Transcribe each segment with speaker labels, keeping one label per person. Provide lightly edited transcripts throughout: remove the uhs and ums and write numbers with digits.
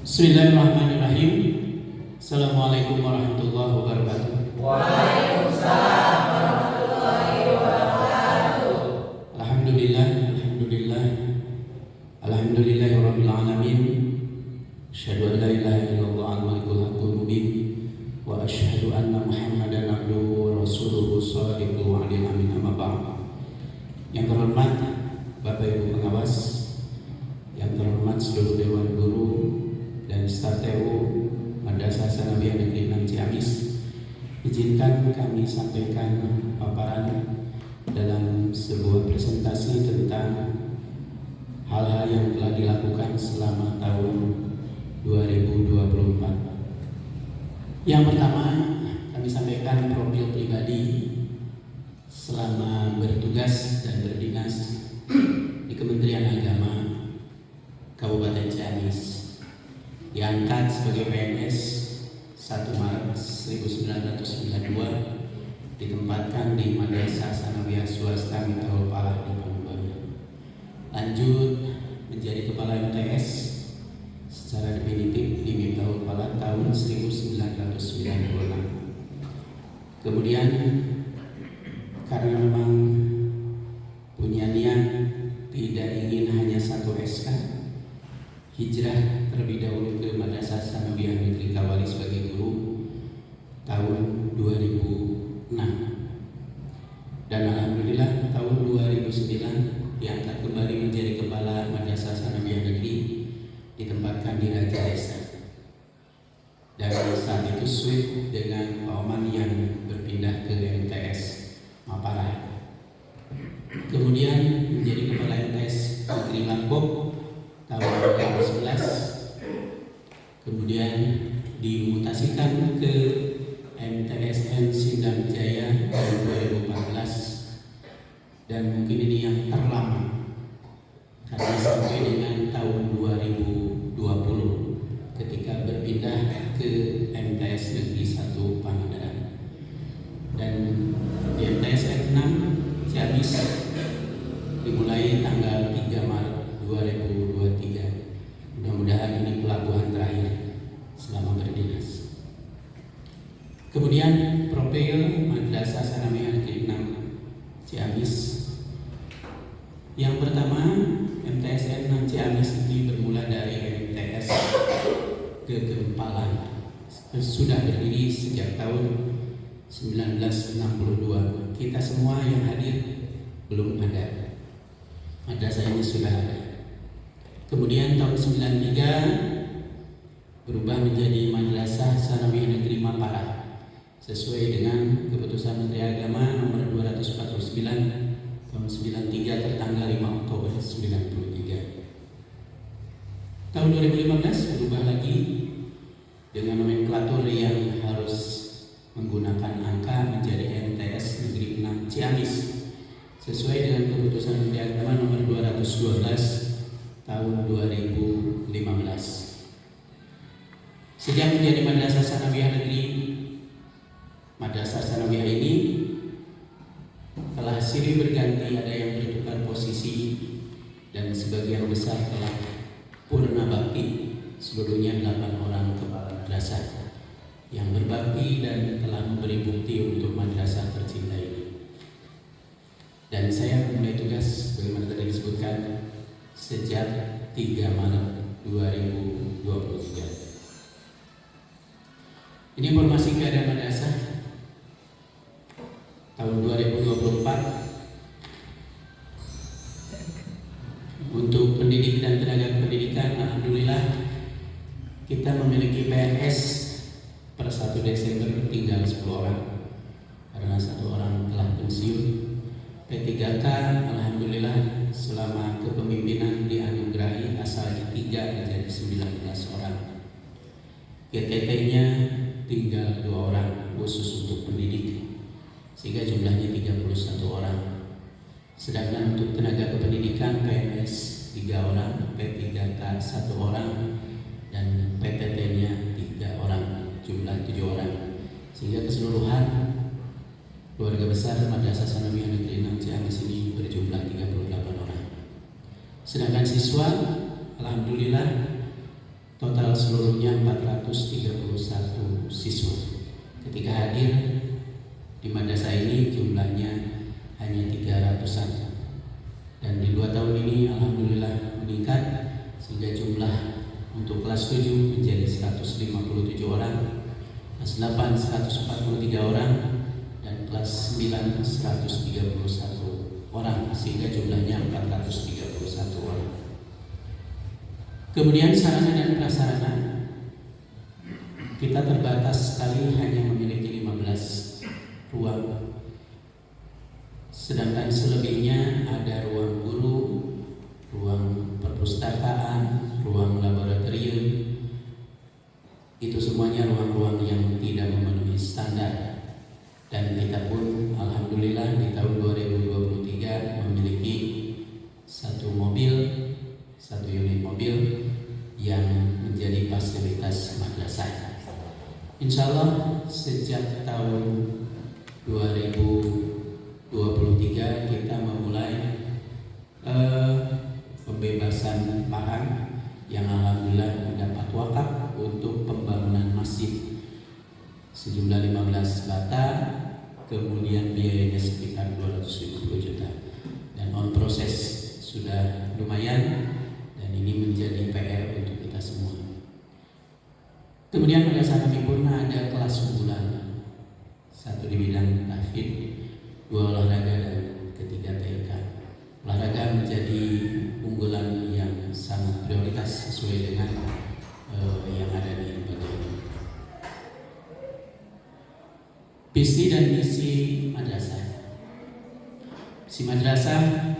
Speaker 1: Bismillahirrahmanirrahim. Assalamualaikum warahmatullahi wabarakatuh.
Speaker 2: Waalaikumsalam warahmatullahi wabarakatuh.
Speaker 1: Alhamdulillah, alhamdulillah, alhamdulillahirabbil alamin. Asyhadu an la ilaha illallah al-malikul haqqul mubin wa asyhadu anna Muhammadan abduhu wa rasuluhu shadiqul wa'dil amin, amma ba'd. Yang terhormat Bapak Ibu pengawas, yang terhormat seluruh dewan guru dan staf TU Madrasah Sanawiyah Negeri 6 Ciamis, izinkan kami sampaikan paparan dalam sebuah presentasi tentang hal-hal yang telah dilakukan selama tahun 2024. Yang pertama, kami sampaikan profil pribadi selama bertugas dan berdinas di Kementerian Agama Kabupaten Ciamis. Diangkat sebagai PNS 1 Maret 1992, ditempatkan di Madrasah Sanawiyah Swasta Miftahul Falah di Pamubaran. Lanjut menjadi Kepala MTS secara definitif di Miftahul Falah tahun 1996. Kemudian karena memang punya niat tidak ingin hanya satu SK, hijrah terlebih dahulu ke Madrasah Sanawiyah Negeri Kawali sebagai guru tahun 2006, dan alhamdulillah tahun 2009 diangkat kembali menjadi Kepala Madrasah Sanawiyah Negeri, ditempatkan di Raja Desa, dan saat itu switch dengan Pak Oman yang berpindah ke MTS Mapara. Kemudian menjadi Kepala MTS Negeri Lampung tahun 2011, kemudian dimutasikan ke MTSN Sindang Jaya tahun 2014, dan mungkin ini yang terlama karena sampai dengan tahun 2020 ketika berpindah ke MTS Negeri 1 Pangandaran, dan di MTSN 6 Ciamis dimulai tanggal 3 Maret 2023. Mudah-mudahan ini pelabuhan terakhir selama berdinas. Kemudian profil Madrasah Sanawiyah Negeri 6 Ciamis. Yang pertama, MTSN 6 Ciamis ini bermula dari MTS Kegempalan. Sudah berdiri sejak tahun 1962. Kita semua yang hadir belum ada. Madrasah ini sudah ada. Kemudian tahun 93 berubah menjadi Madrasah Sanawiyah Negeri Mapara sesuai dengan keputusan Menteri Agama nomor 249 tahun 93 tertanggal 5 Oktober 93. Tahun 2015 berubah lagi dengan nomenklatur yang harus menggunakan angka menjadi MTS Negeri 6 Ciamis sesuai dengan keputusan Menteri Agama nomor 212 tahun 2015. Sejak menjadi Madrasah Sanawiyah Negeri, Madrasah Sanawiyah ini telah silih berganti, ada yang bertukar posisi, dan sebagian besar telah purna bakti. Seluruhnya 8 orang kepala madrasah yang berbakti dan telah memberi bukti untuk madrasah tercinta ini. Dan saya memulai tugas bagaimana tadi disebutkan sejak 3 Maret 2023. Ini informasi keadaan madrasah tahun 2024. Untuk pendidik dan tenaga pendidikan, alhamdulillah kita memiliki PNS per 1 Desember tinggal 10 orang karena 1 orang telah pensiun. P3K alhamdulillah selama kepemimpinan dianugerahi asalnya 3 menjadi 19 orang. GTT-nya tinggal 2 orang khusus untuk pendidik, sehingga jumlahnya 31 orang. Sedangkan untuk tenaga kependidikan PNS 3 orang, P3K 1 orang, dan PTT-nya 3 orang, jumlah 7 orang, sehingga keseluruhan keluarga besar Madrasah Sanawiyah Negeri 6 Ciamis ini berjumlah 38 orang. Sedangkan siswa alhamdulillah Total seluruhnya 431 siswa. Ketika hadir di madrasah ini jumlahnya hanya 300-an. Dan di 2 tahun ini alhamdulillah meningkat sehingga jumlah untuk kelas 7 menjadi 157 orang, kelas 8 143 orang, dan kelas 9 131 orang, sehingga jumlahnya 431 orang. Kemudian sarana dan prasarana, kita terbatas sekali, hanya memiliki 15 ruang. Sedangkan selebihnya ada ruang guru, ruang perpustakaan, ruang laboratorium. Itu semuanya ruang-ruang yang tidak memenuhi standar. Dan kita pun alhamdulillah di tahun 2023 memiliki satu unit mobil yang menjadi fasilitas madrasah. Insya Allah sejak tahun 2023 kita memulai pembebasan lahan yang alhamdulillah mendapat wakaf untuk pembangunan masjid sejumlah 15 bata, kemudian biayanya sekitar 250 juta, dan on proses sudah lumayan, dan ini menjadi PR untuk kita semua. Kemudian pada saat kami pun ada kelas unggulan, satu di bidang tahfidz, 2 olahraga, dan ketiga TK. Olahraga menjadi unggulan yang sangat prioritas sesuai dengan yang ada di lembaga ini. Visi dan misi madrasah. Si madrasah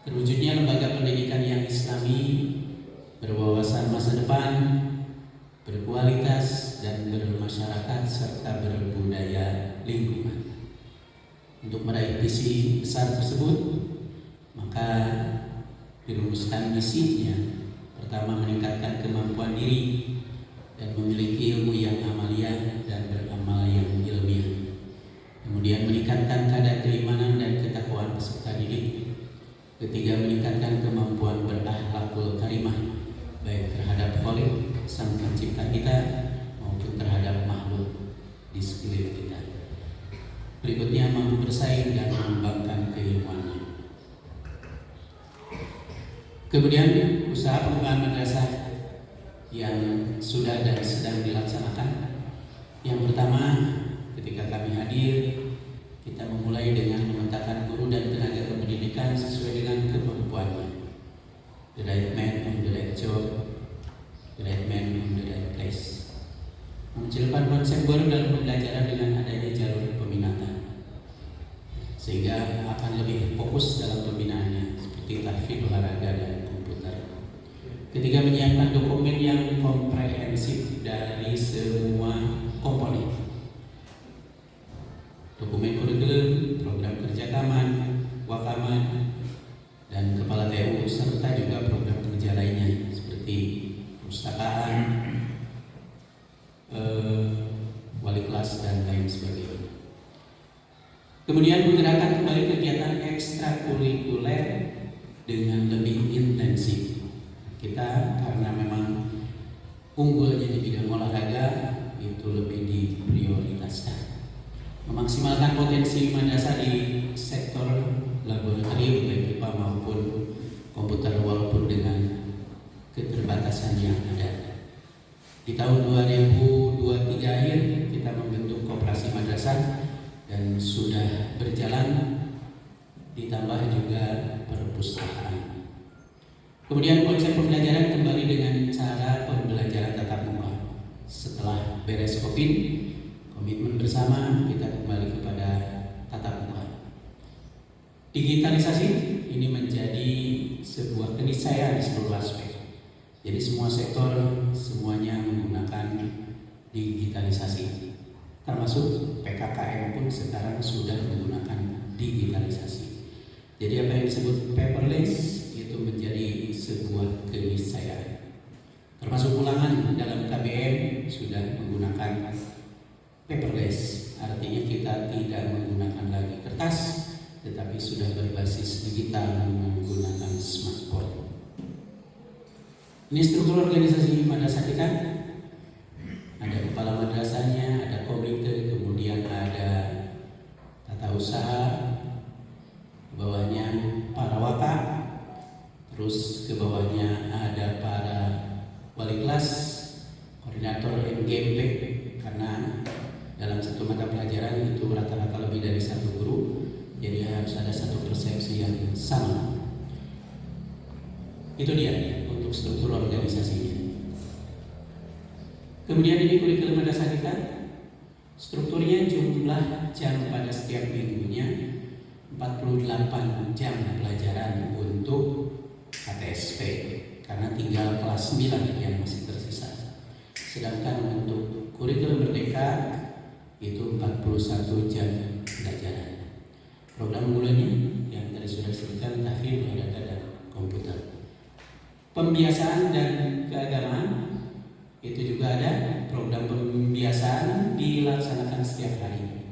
Speaker 1: terwujudnya lembaga pendidikan yang islami, berwawasan masa depan, berkualitas dan bermasyarakat serta berbudaya lingkungan. Untuk meraih visi besar tersebut, maka dirumuskan misinya. Pertama, meningkatkan kemampuan diri dan memiliki ilmu yang amaliyah dan beramal yang ilmiah. Kemudian meningkatkan kadar keimanan dan ketakwaan peserta didik. Ketiga, meningkatkan kemampuan berakhlakul karimah, baik terhadap Khalik, Sang Pencipta kita, maupun terhadap makhluk di sekeliling kita. Berikutnya, mampu bersaing dan mengembangkan keilmuannya. Kemudian, usaha pengembangan madrasah yang sudah dan sedang dilaksanakan. Yang pertama, ketika kami hadir, kita memulai dengan memetakan guru dan tenaga kependidikan sesuai dengan kemampuannya. The right man on the right job, the right man on the right place. Memunculkan konsep baru dalam pembelajaran dengan adanya jalur peminatan, sehingga akan lebih fokus dalam pembinaannya seperti tahfidz, olahraga, dan komputer. Ketiga, menyiapkan dokumen yang komprehensif dari semua komponen. Dokumen kurikulum, program kerja kaman, wakaman, dan kepala TU, serta juga program kerja lainnya seperti perpustakaan, wali kelas, dan lain sebagainya. Kemudian menggerakkan kembali kegiatan ekstrakurikuler dengan lebih intensif. Kita karena memang unggulnya di bidang olahraga, itu lebih diprioritaskan. Memaksimalkan potensi madrasah di sektor laboratorium, baik IPA maupun komputer, walaupun dengan keterbatasan yang ada. Di tahun 2023 akhir kita membentuk koperasi madrasah dan sudah berjalan, ditambah juga perpustakaan. Kemudian konsep pembelajaran kembali dengan cara pembelajaran tatap muka. Setelah beres Covid, komitmen bersama kita kembali kepada tatap muka. Digitalisasi ini menjadi sebuah keniscayaan di seluruh aspek. Jadi semua sektor semuanya menggunakan digitalisasi. Termasuk PKKM pun sekarang sudah menggunakan digitalisasi. Jadi apa yang disebut paperless itu menjadi sebuah keniscayaan. Termasuk ulangan dalam KBM sudah menggunakan paperless, artinya kita tidak menggunakan lagi kertas, tetapi sudah berbasis digital menggunakan smartphone. Ini struktur organisasi madrasah kita. Ada kepala madrasahnya, ada komite, kemudian ada tata usaha, ke bawahnya para wakaf, terus ke bawahnya ada para wali kelas, koordinator MGMP, karena dalam satu mata pelajaran itu rata-rata lebih dari satu guru, jadi harus ada satu persepsi yang sama. Itu dia untuk struktur organisasinya. Kemudian ini kurikulum madrasah kita. Strukturnya jumlah jam pada setiap minggunya 48 jam pelajaran untuk KTSP, karena tinggal kelas 9 yang masih tersisa. Sedangkan untuk kurikulum merdeka itu 41 jam pelajaran. Program unggulannya yang tadi sudah disebutkan, tahfidz, mudzakarah, dan komputer. Pembiasaan dan keagamaan itu juga ada. Program pembiasaan dilaksanakan setiap hari.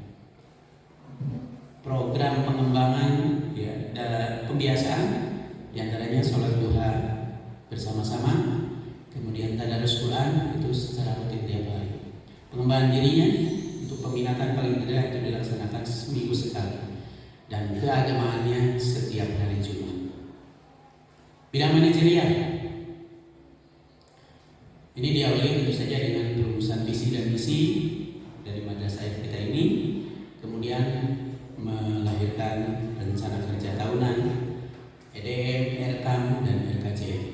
Speaker 1: Program pengembangan dan pembiasaan diantaranya sholat duha bersama-sama, kemudian tadarus Quran itu secara rutin tiap hari. Pengembangan dirinya untuk peminatan paling tidak itu dilaksanakan seminggu sekali, dan keagamaannya setiap hari Jumat. Bidang manajerial ini diawali tentu saja dengan perumusan visi dan misi dari madrasah kita ini, kemudian melahirkan rencana kerja tahunan, EDM, RKAM, dan RKJM.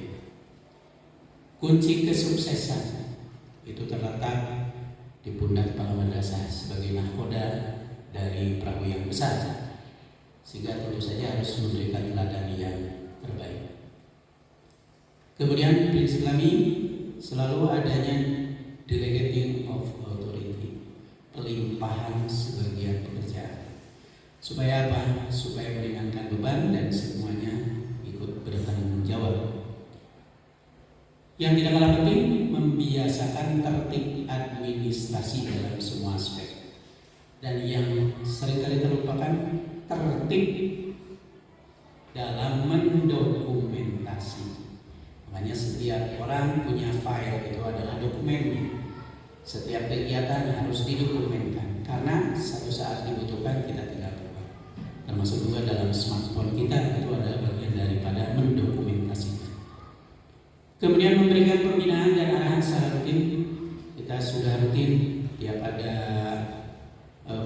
Speaker 1: Kunci kesuksesan itu terletak di pundak kepala madrasah sebagai nahkoda dari perahu yang besar, sehingga tentu saja harus memberikan teladan yang terbaik. Kemudian prinsip kami selalu adanya delegating of authority, pelimpahan sebagian pekerjaan. Supaya apa? Supaya meringankan beban dan semuanya ikut bertanggung jawab. Yang tidak kalah penting, membiasakan tertib administrasi dalam semua aspek. Dan yang seringkali terlupakan, tertib dalam mendokumentasi. Makanya setiap orang punya file, itu adalah dokumennya. Setiap kegiatan harus didokumentkan, karena satu saat dibutuhkan kita tidak lupa. Termasuk juga dalam smartphone kita, itu adalah bagian daripada mendokumentasikan. Kemudian memberikan pembinaan dan arahan secara rutin. Kita sudah rutin tiap ada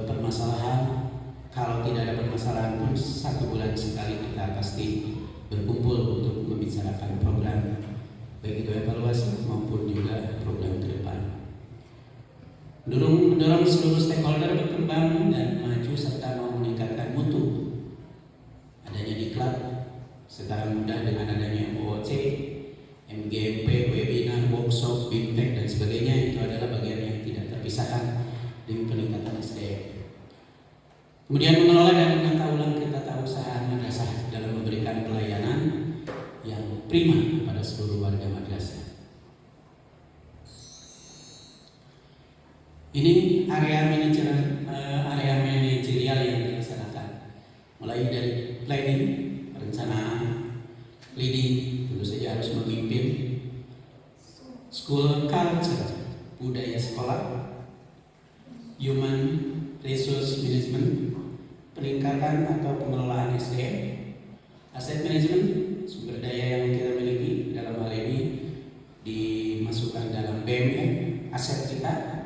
Speaker 1: permasalahan. Kalau tidak ada permasalahan pun 1 bulan sekali kita pasti berkumpul untuk membicarakan program, baik itu evaluasi maupun juga program ke depan. Mendorong seluruh stakeholder berkembang dan maju serta mau meningkatkan mutu. Adanya diklat sekarang mudah dengan adanya MOOC, MGMP, webinar, workshop, bimtek, dan sebagainya, itu adalah bagian yang tidak terpisahkan demi peningkatan SDM. Kemudian mengelola dan menata ulang ketatausahaan madrasah dalam memberikan pelayanan yang prima kepada seluruh warga madrasah. Ini area manajerial yang dilaksanakan, mulai dari planning, perencanaan, leading, tentu saja harus memimpin, school culture, budaya sekolah, human resource management, peningkatan atau pengelolaan SDM, aset management, sumber daya yang kita miliki, dalam hal ini dimasukkan dalam BMN, aset kita,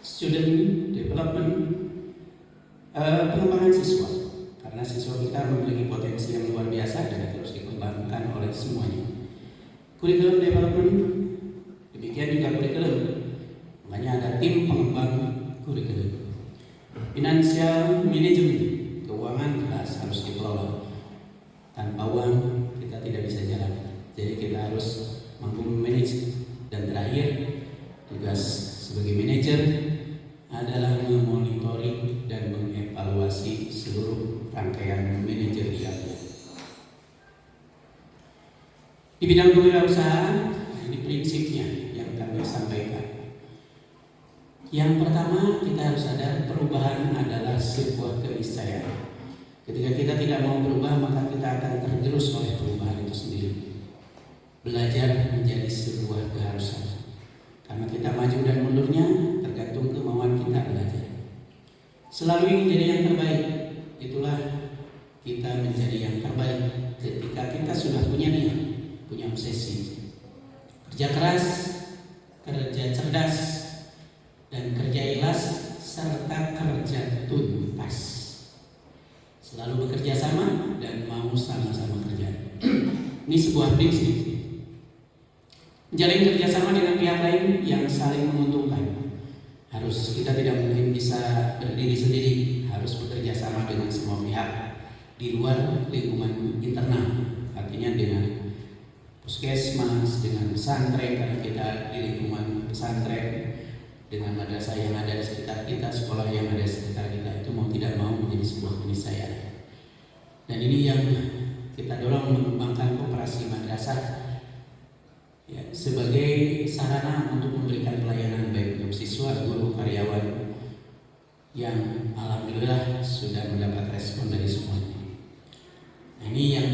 Speaker 1: student development, pengembangan siswa, karena siswa kita memiliki potensi yang luar biasa dan terus dikembangkan oleh semuanya. Curriculum development, demikian juga kurikulum, makanya ada tim pengembang kurikulum. Financial management, keuangan jelas harus dikelola. Tanpa uang kita tidak bisa jalan. Jadi kita harus mampu memanage. Dan terakhir, tugas sebagai manajer adalah memonitoring dan mengevaluasi seluruh rangkaian manajerial. Di bidang kewirausahaan, ini prinsipnya yang kami sampaikan. Yang pertama, kita harus sadar perubahan adalah sebuah keniscayaan. Ketika kita tidak mau berubah, maka kita akan tergerus oleh perubahan itu sendiri. belajar menjadi sebuah keharusan. Karena kita maju dan mundurnya tergantung kemauan kita belajar. Selalu ingin jadi yang terbaik. Itulah kita menjadi yang terbaik ketika kita sudah punya niat, punya obsesi. Kerja keras, kerja cerdas, dan kerja ikhlas, serta kerja tuntas. Selalu bekerja sama dan mau sama-sama kerja. Ini sebuah prinsip. Menjalin kerjasama dengan pihak lain yang saling menguntungkan. Kita tidak mungkin bisa berdiri sendiri, harus bekerja sama dengan semua pihak di luar lingkungan internal. Artinya dengan puskesmas, dengan pesantren, karena kita di lingkungan pesantren, dengan madrasah yang ada di sekitar kita, sekolah yang ada di sekitar kita, itu mau tidak mau menjadi sebuah keniscayaan. Dan ini yang kita dorong, mengembangkan koperasi madrasah ya, sebagai sarana untuk memberikan pelayanan baik untuk siswa, guru, karyawan yang alhamdulillah sudah mendapat respon dari semuanya. Nah, ini yang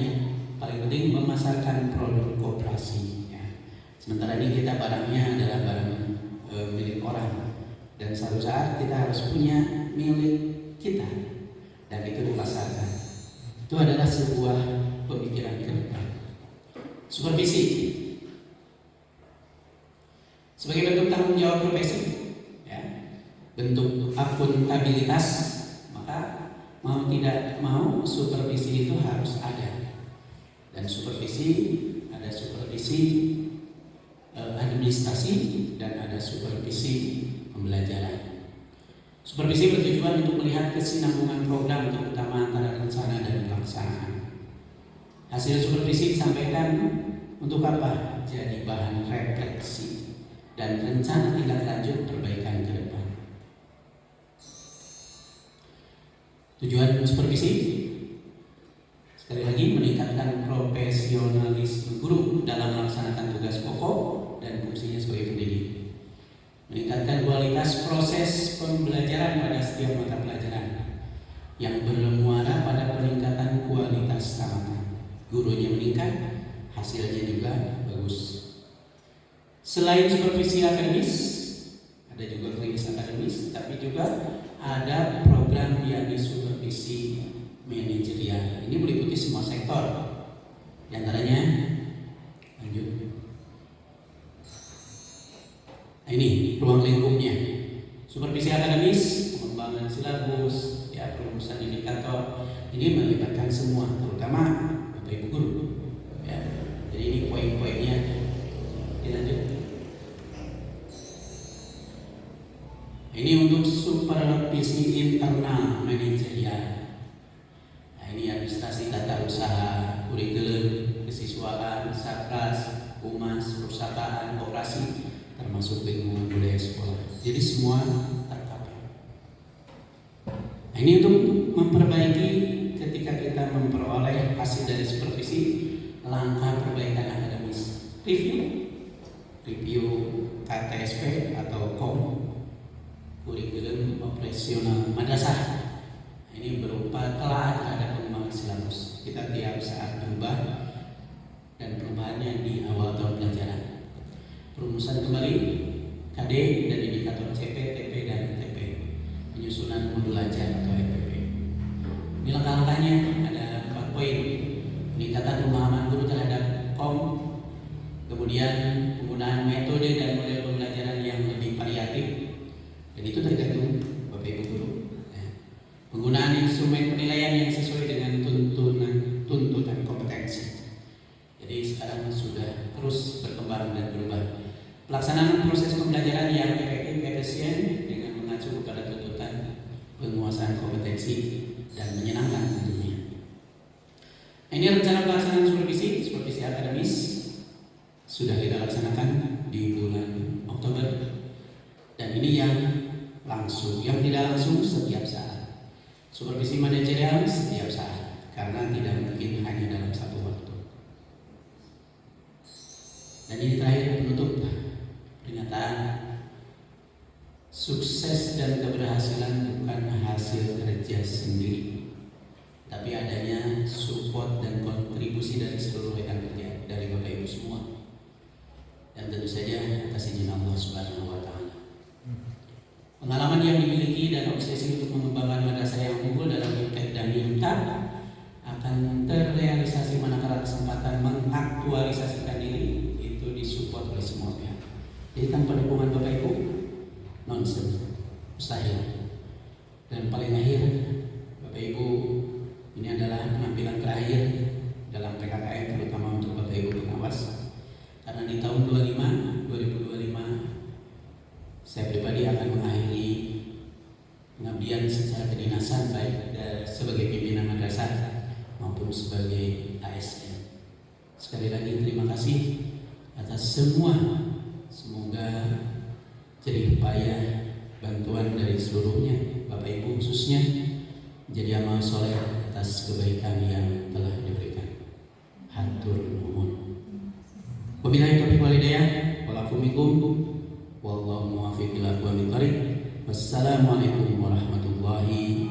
Speaker 1: paling penting, memasarkan produk koperasi ya. Sementara ini kita barangnya adalah barang milik orang, dan suatu saat kita harus punya milik kita dan itu dipasarkan. Itu adalah sebuah pemikiran ke depan. Supervisi sebagai bentuk tanggung jawab profesi ya, bentuk akuntabilitas, maka mau tidak mau supervisi itu harus ada. Dan supervisi ada supervisi administrasi dan ada supervisi pembelajaran. Supervisi bertujuan untuk melihat kesinambungan program, terutama antara rencana dan pelaksanaan. Hasil supervisi disampaikan untuk apa? Jadi bahan refleksi dan rencana tindak lanjut perbaikan ke depan. Tujuan supervisi sekali lagi meningkatkan profesionalisme guru dalam melaksanakan tugas pokok dan fungsinya sebagai pendidik, meningkatkan kualitas proses pembelajaran pada setiap mata pelajaran yang bermuara pada peningkatan kualitas tamatan. Gurunya meningkat, hasilnya juga bagus. Selain supervisi akademis, ada juga klinis akademis, tapi juga ada program yang supervisi manajerial. Ini meliputi semua sektor. Di antaranya, lanjut. Nah, ini ruang lingkupnya. Supervisi akademis, pengembangan silabus, ya, perumusan indikator. Ini melibatkan semua, terutama Bapak Ibu guru. Ya, jadi ini poin-poinnya. Dilanjut. Ini untuk supervisi internal manajerial. Nah, ini administrasi tata usaha, kurikulum, kesiswaan, satgas, humas, perpustakaan, koperasi, termasuk lingkungan budaya sekolah. Jadi semua tercover. Nah, ini untuk memperbaiki ketika kita memperoleh hasil dari supervisi, langkah perbaikan akademis. Review KTSP atau KOM, kurikulum operasional madrasah. Ini berupa telah terhadap pengembangan silabus. Kita tiap saat berubah dan perubahannya di awal tahun pelajaran. Perumusan kembali KD dan indikator CP, TP, dan TP. Penyusunan modul ajar atau EPP. Ini langkah-langkahnya ada 4 poin. Peningkatan pemahaman guru terhadap KOM, kemudian penggunaan metode dan model pembelajaran yang lebih variatif, dan itu tergantung Bapak Ibu guru. Penggunaan instrumen penilaian yang sesuai dengan tuntutan kompetensi. Jadi sekarang sudah terus berkembang dan berubah. Pelaksanaan proses pembelajaran yang efektif, efisien dengan mengacu kepada tuntutan penguasaan kompetensi dan menyenangkan tentunya. Nah, ini rencana pelaksanaan supervisi akademis sudah kita laksanakan di bulan Oktober, dan ini yang langsung, yang tidak langsung setiap saat. Supervisi manajerial setiap saat, karena tidak mungkin hanya dalam satu waktu. Dan ini terakhir penutup pernyataan. Sukses dan keberhasilan bukan hasil kerja sendiri, tapi adanya support dan kontribusi dari seluruh rekan kerja, dari Bapak Ibu semua. dan tentu saja atas izin Allah Subhanahu wa taala. Pengalaman yang dimiliki dan obsesi untuk mengembangkan madrasah yang unggul dalam Iptek dan Imtak akan terrealisasi manakala kesempatan mengaktualisasikan diri itu disupport oleh semua pihak. Jadi tanpa dukungan Bapak Ibu, nonsense, mustahil. Dan paling akhir, Bapak Ibu, ini adalah penampilan terakhir dalam PKKM, terutama untuk Bapak Ibu pengawas. Karena di tahun 2025 saya pribadi akan mengakhiri pengabdian secara kedinasan baik sebagai pimpinan madrasah maupun sebagai ASN. Sekali lagi terima kasih atas semua, semoga jerih payah bantuan dari seluruhnya Bapak Ibu khususnya menjadi amal soleh atas kebaikan yang telah diberikan. Hatur nuhun. Wabillahi taufiq wal hidayah. Walafu minkum. Wallahu muwaffiq ila aqwamit thoriq. Wassalamualaikum warahmatullahi